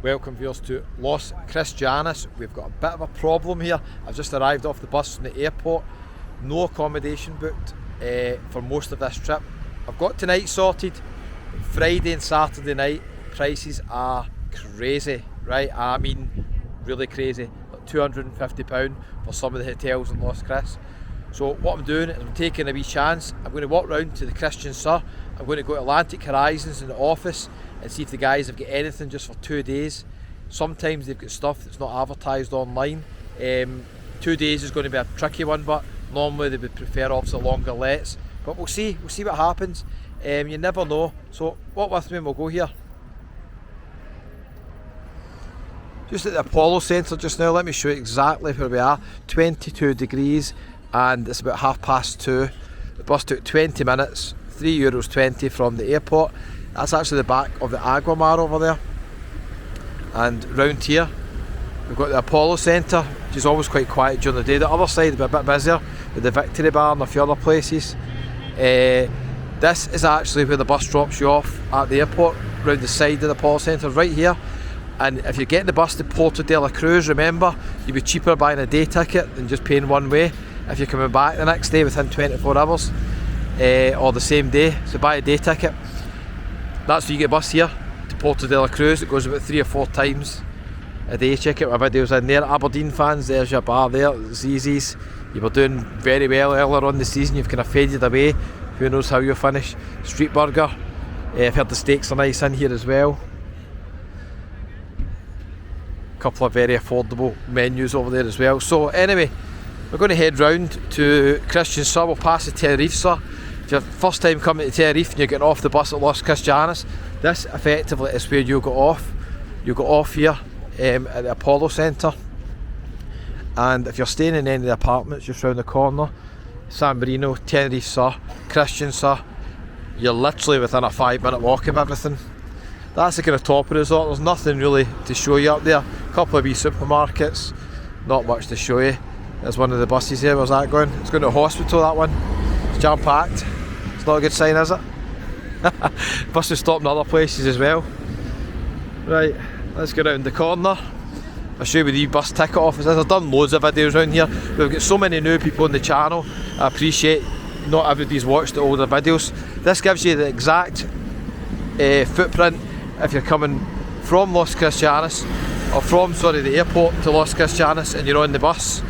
Welcome viewers to Los Cristianos. We've got a bit of a problem here. I've just arrived off the bus from the airport. No accommodation booked for most of this trip. I've got tonight sorted. Friday and Saturday night prices are crazy, right? I mean really crazy. Like £250 for some of the hotels in Los Cris. So what I'm doing is I'm taking a wee chance. I'm going to walk round to the Christian Sir. I'm going to go to Atlantic Horizons in the office and see if the guys have got anything just for 2 days. Sometimes they've got stuff that's not advertised online. 2 days is going to be a tricky one, but normally they would prefer obviously longer lets. But we'll see what happens. You never know. So walk with me and we'll go here. Just at the Apollo Centre just now, let me show you exactly where we are. 22 degrees and it's about 2:30. The bus took 20 minutes, €3.20 from the airport. That's actually the back of the Aguamar over there. And round here we've got the Apollo Centre, which is always quite quiet during the day. The other side will be a bit busier with the Victory Bar and a few other places. This is actually where the bus drops you off at the airport, round the side of the Apollo Centre, right here. And if you're getting the bus to Puerto de la Cruz, remember, you'll be cheaper buying a day ticket than just paying one way if you're coming back the next day within 24 hours or the same day. So buy a day ticket. That's where you get a bus here to Puerto de la Cruz. It goes about 3 or 4 times a day. Check out my videos in there. Aberdeen fans, there's your bar there, ZZ's. You were doing very well earlier on the season. You've kind of faded away. Who knows how you'll finish. Street Burger. I've heard the steaks are nice in here as well. A couple of very affordable menus over there as well. So anyway, we're going to head round to Christian Sir. We'll pass the Tenerife Sir. If you're first time coming to Tenerife and you're getting off the bus at Los Cristianos, this effectively is where you'll go off. You'll go off here at the Apollo Centre. And if you're staying in any of the apartments just round the corner, San Marino, Tenerife Sir, Christian Sir, you're literally within a 5-minute walk of everything. That's the kind of top of the resort. There's nothing really to show you up there. A couple of wee supermarkets, not much to show you. There's one of the buses here. Where's that going? It's going to a hospital, that one. It's jam packed. It's not a good sign, is it? Buses stop in other places as well. Right, let's get around the corner. I'll show you where the bus ticket office is. I've done loads of videos around here. We've got so many new people on the channel. I appreciate not everybody's watched the older videos. This gives you the exact footprint if you're coming from Los Cristianos, or from, the airport to Los Cristianos, and you're on the bus.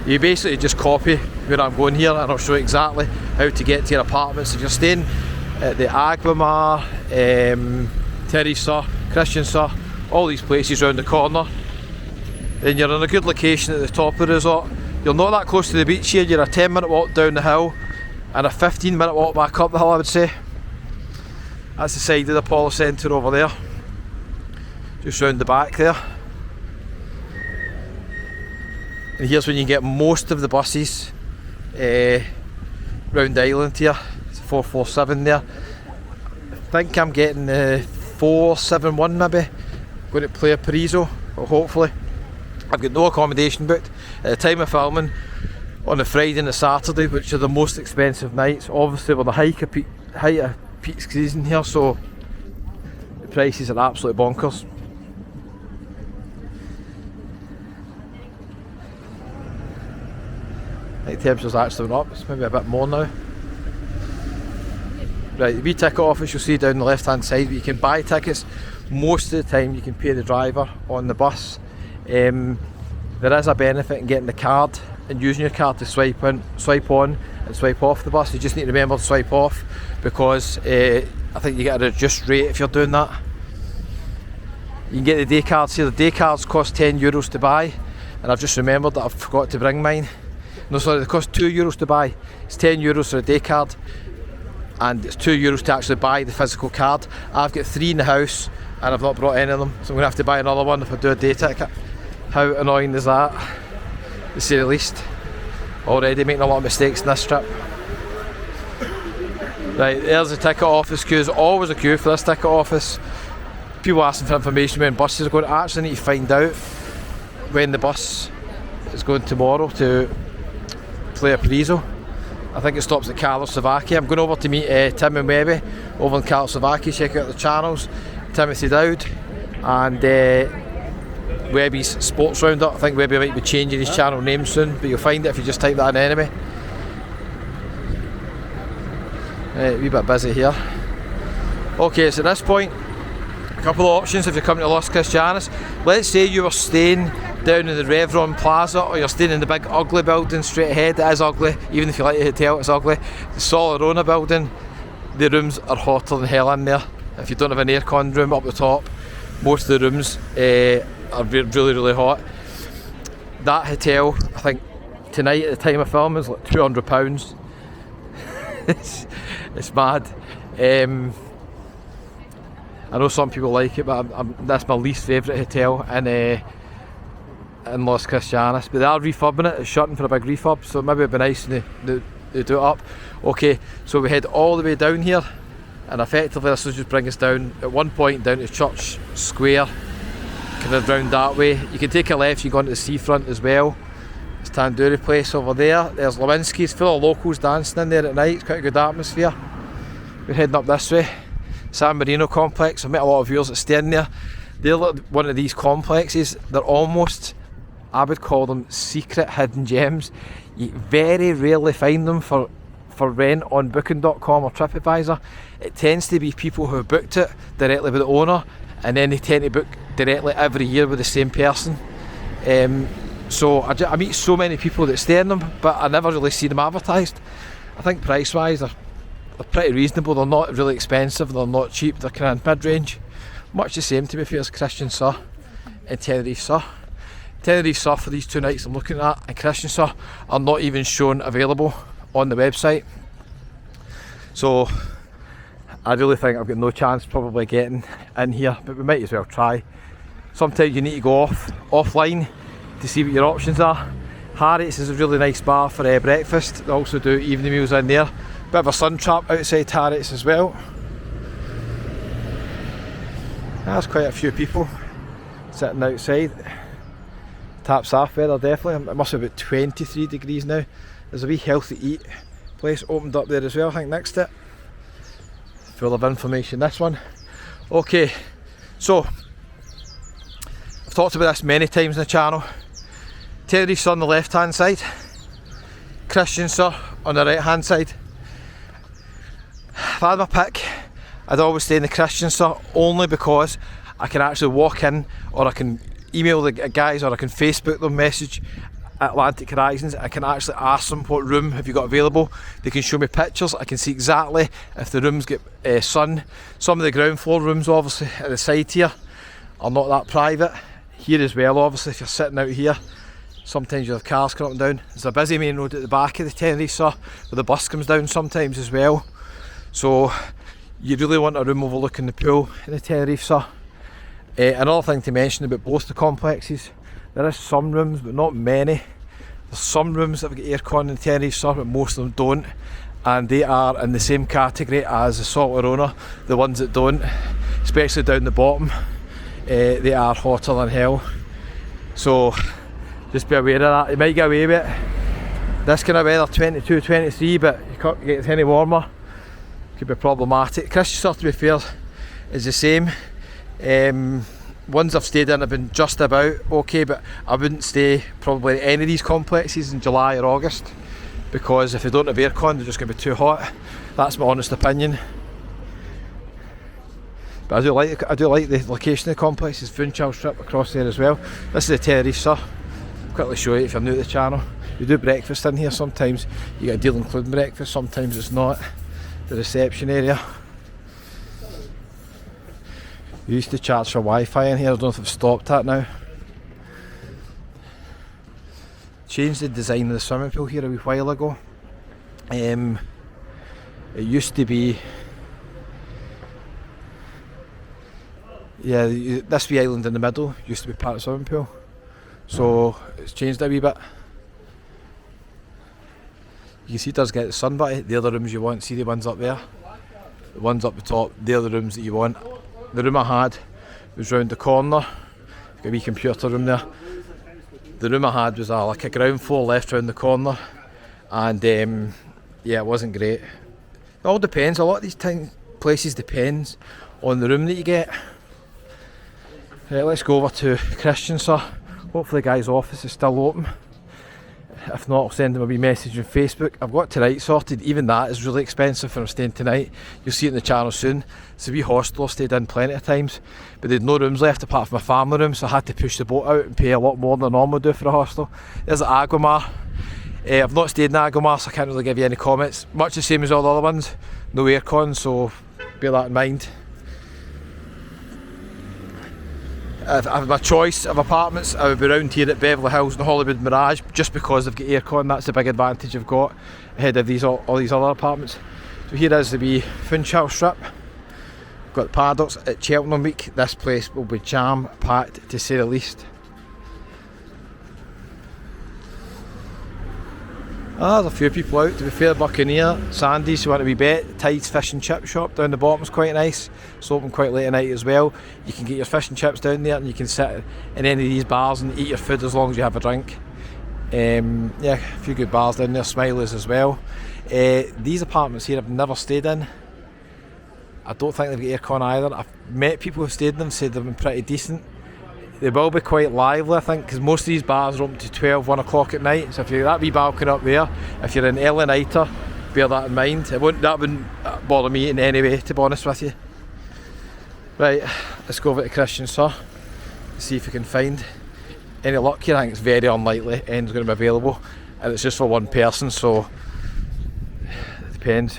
You basically just copy where I'm going here, and I'll show you exactly how to get to your apartments. If you're staying at the Aguamar, Tenerife Sir, Christian Sir, all these places round the corner, then you're in a good location at the top of the resort. You're not that close to the beach here. You're a 10-minute walk down the hill and a 15-minute walk back up the hill, I would say. That's the side of the Apollo Centre over there, just round the back there. And here's when you get most of the buses round the island here. It's 447 there. I think I'm getting the 471 maybe. Going to play a Paraiso, well, hopefully. I've got no accommodation booked. At the time of filming, on the Friday and the Saturday, which are the most expensive nights, obviously we're the height of peak season here, so the prices are absolutely bonkers. I think temperature's actually went up, it's maybe a bit more now. Right, the wee ticket office you'll see down the left hand side, but you can buy tickets. Most of the time you can pay the driver on the bus. There is a benefit in getting the card and using your card to swipe on and swipe off the bus. You just need to remember to swipe off, because I think you get a reduced rate if you're doing that. You can get the day cards here. The day cards cost €10 to buy, and I've just remembered that I've forgot to bring mine. No, sorry, they cost €2 to buy. It's €10 for a day card, and it's €2 to actually buy the physical card. I've got 3 in the house and I've not brought any of them, so I'm going to have to buy another one if I do a day ticket. How annoying is that, to say the least? Already making a lot of mistakes in this trip. Right, there's the ticket office queue. There's always a queue for this ticket office. People asking for information when buses are going. I actually need to find out when the bus is going tomorrow to play a Paraiso. I think it stops at Karlovy. I'm going over to meet Tim and Webby over in Karlovy, check out the channels. Timothy Dowd, and Webby's Sports Roundup. I think Webby might be changing his channel name soon, but you'll find it if you just type that in anyway. A wee bit busy here. Okay, so at this point, a couple of options if you're coming to Los Cristianos. Let's say you were staying down in the Revron Plaza, or you're staying in the big ugly building straight ahead. It is ugly, even if you like the hotel, it's ugly. The Solarona building, the rooms are hotter than hell in there. If you don't have an aircon room up the top, most of the rooms are really hot. That hotel, I think tonight at the time of film, is like £200. it's mad. I know some people like it, but that's my least favourite hotel in Los Cristianos. But they are refurbing it. It's shutting for a big refurb, so maybe it'd be nice when they do it up. Okay, so we head all the way down here, and effectively this will just bring us down at one point down to Church Square, kind of round that way. You can take a left, you go into the seafront as well. It's Tandoori Place over there. There's Lewinsky's, full of locals dancing in there at night. It's quite a good atmosphere. We're heading up this way. San Marino complex. I've met a lot of viewers that stay in there. They're like one of these complexes. They're almost, I would call them secret hidden gems. You very rarely find them for rent on booking.com or TripAdvisor. It tends to be people who have booked it directly with the owner, and then they tend to book directly every year with the same person. So I meet so many people that stay in them, but I never really see them advertised. I think price wise they're pretty reasonable. They're not really expensive, they're not cheap, they're kind of mid-range. Much the same to be fair as Christian Sur and Tenerife Sur. Tenerife Sur for these 2 nights I'm looking at, and Christian Sur are not even shown available on the website. So I really think I've got no chance probably getting in here, but we might as well try. Sometimes you need to go offline to see what your options are. Harriet's is a really nice bar for breakfast. They also do evening meals in there. Bit of a sun trap outside Harriet's as well. There's quite a few people sitting outside. Tap Saf weather definitely. It must be about 23 degrees now. There's a wee healthy eat place opened up there as well, I think next to it. Full of information, this one. Okay, so I've talked about this many times on the channel. Tenerife Sur on the left hand side, Christian Sur on the right hand side. If I had my pick, I'd always stay in the Christian Sur, only because I can actually walk in, or I can email the guys, or I can Facebook them, message Atlantic Horizons. I can actually ask them what room have you got available. They can show me pictures. I can see exactly if the rooms get sun. Some of the ground floor rooms obviously at the side here are not that private. Here as well, obviously, if you're sitting out here, sometimes you have cars coming down. There's a busy main road at the back of the Tenerife Sur where the bus comes down sometimes as well. So you really want a room overlooking the pool in the Tenerife Sur. Another thing to mention about both the complexes, there is some rooms but not many. There's some rooms that have got aircon in the Tenerife Sur, but most of them don't, and they are in the same category as the Solarona. The ones that don't, especially down the bottom, they are hotter than hell. So just be aware of that. You might get away with it this kind of weather, 22, 23, but you can't get any warmer. Could be problematic. Christian Sur, to be fair, is the same. Ones I've stayed in have been just about okay, but I wouldn't stay probably in any of these complexes in July or August, because if they don't have aircon, they're just going to be too hot. That's my honest opinion. But I do like the location of the complex. It's Funchal Strip across there as well. This is the Tenerife Sur. I'll quickly show you if you're new to the channel. We do breakfast in here. Sometimes you get a deal including breakfast, sometimes it's not. The reception area. We used to charge for Wi-Fi in here. I don't know if they've stopped that now. Changed the design of the swimming pool here a wee while ago. It used to be, yeah, this wee island in the middle used to be part of the swimming pool, so it's changed a wee bit. You can see it does get the sun, but they're the rooms you want. See the ones up there? The ones up the top, they're the rooms that you want. The room I had was round the corner. Got a wee computer room there. The room I had was like a ground floor left round the corner, and yeah, it wasn't great. It all depends. A lot of these places depends on the room that you get. Right, let's go over to Christian, sir. Hopefully the guy's office is still open. If not, I'll send him a wee message on Facebook. I've got tonight sorted. Even that is really expensive for I'm staying tonight. You'll see it in the channel soon. It's a wee hostel I've stayed in plenty of times, but they had no rooms left apart from a family room, so I had to push the boat out and pay a lot more than I normally do for a hostel. There's at Agomar. I've not stayed in Agomar, so I can't really give you any comments. Much the same as all the other ones. No aircon, so bear that in mind. If I had my choice of apartments, I would be round here at Beverly Hills and Hollywood Mirage, just because they've got aircon. That's the big advantage I've got ahead of all these other apartments. So here is the wee Funchal strip. We've got the paddocks at Cheltenham week. This place will be jam-packed, to say the least. There's a few people out, to be fair. Buccaneer, Sandy's, who want a wee bet. Tide's fish and chip shop down the bottom's quite nice. It's open quite late at night as well. You can get your fish and chips down there, and you can sit in any of these bars and eat your food as long as you have a drink. Yeah, a few good bars down there. Smiley's as well. These apartments here I've never stayed in. I don't think they've got aircon either. I've met people who've stayed in them, said they've been pretty decent. They will be quite lively, I think, because most of these bars are open to 12, 1 o'clock at night. So if you're that wee balcony up there, if you're an early nighter, bear that in mind. That wouldn't bother me in any way, to be honest with you. Right, let's go over to Christian, sir. See if we can find any luck here. I think it's very unlikely End's going to be available, and it's just for one person, so it depends.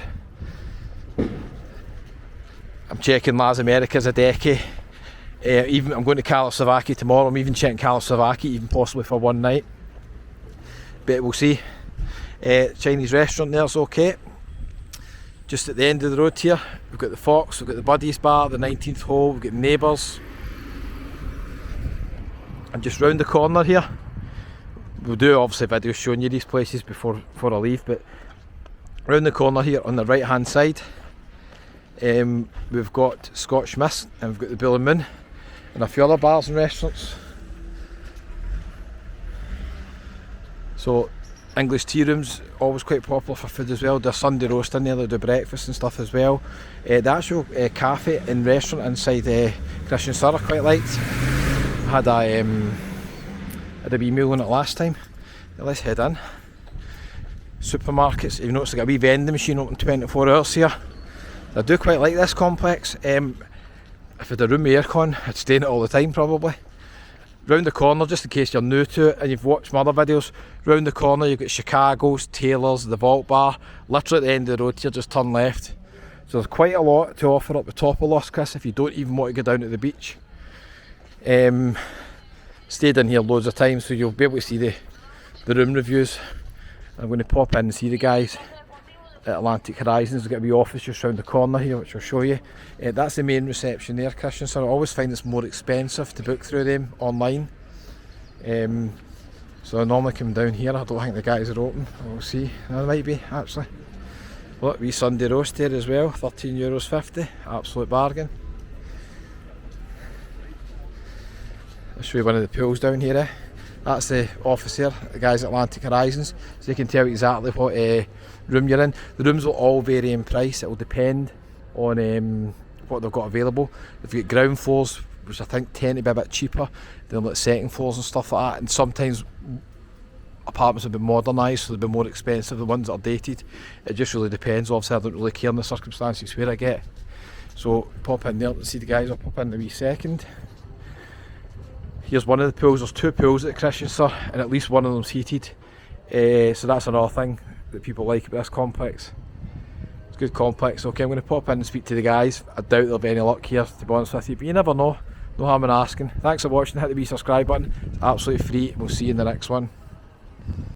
I'm checking Las Americas a decade. Even I'm going to Karlovy tomorrow. I'm even checking Karlovy, even possibly for one night. But we'll see. Chinese restaurant there's okay. Just at the end of the road here, we've got the Fox, we've got the Buddies Bar, the 19th Hole, we've got Neighbours. And just round the corner here, we'll do obviously videos showing you these places before I leave, but round the corner here on the right hand side, we've got Scotch Mist, and we've got the Bull and Moon, and a few other bars and restaurants. So English tea rooms, always quite popular for food as well. There's Sunday roast in there, they do breakfast and stuff as well. The actual cafe and restaurant inside Christian Sir I quite liked. I had a wee meal on it last time. Let's head in. Supermarkets, you've noticed they've got a wee vending machine open 24 hours here. I do quite like this complex. If I had a room with aircon, I'd stay in it all the time probably. Round the corner, just in case you're new to it and you've watched my other videos, round the corner you've got Chicago's, Taylor's, the Vault Bar, literally at the end of the road here, just turn left. So there's quite a lot to offer up the top of Los Cristianos if you don't even want to go down to the beach. Stayed in here loads of times, so you'll be able to see the room reviews. I'm going to pop in and see the guys at Atlantic Horizons. We've got a wee office just round the corner here, which I'll show you. That's the main reception there, Christian. So I always find it's more expensive to book through them online. So I normally come down here. I don't think the guys are open. We'll see. No, they might be actually. Look, wee Sunday roast there as well, €13.50. Absolute bargain. I'll show you one of the pools down here. That's the office here, the guys at Atlantic Horizons, so you can tell exactly what room you're in. The rooms will all vary in price. It will depend on what they've got available. They've got ground floors, which I think tend to be a bit cheaper than like second floors and stuff like that, and sometimes apartments have been modernised, so they've been more expensive. The ones that are dated, it just really depends. Obviously I don't really care in the circumstances where I get. So pop in there and see the guys. I'll pop in in a wee second. Here's one of the pools. There's two pools at Christian Sir, and at least one of them's heated. So that's another thing that people like about this complex. It's a good complex. Okay, I'm going to pop in and speak to the guys. I doubt there'll be any luck here, to be honest with you, but you never know. No harm in asking. Thanks for watching. Hit the wee subscribe button. It's absolutely free. We'll see you in the next one.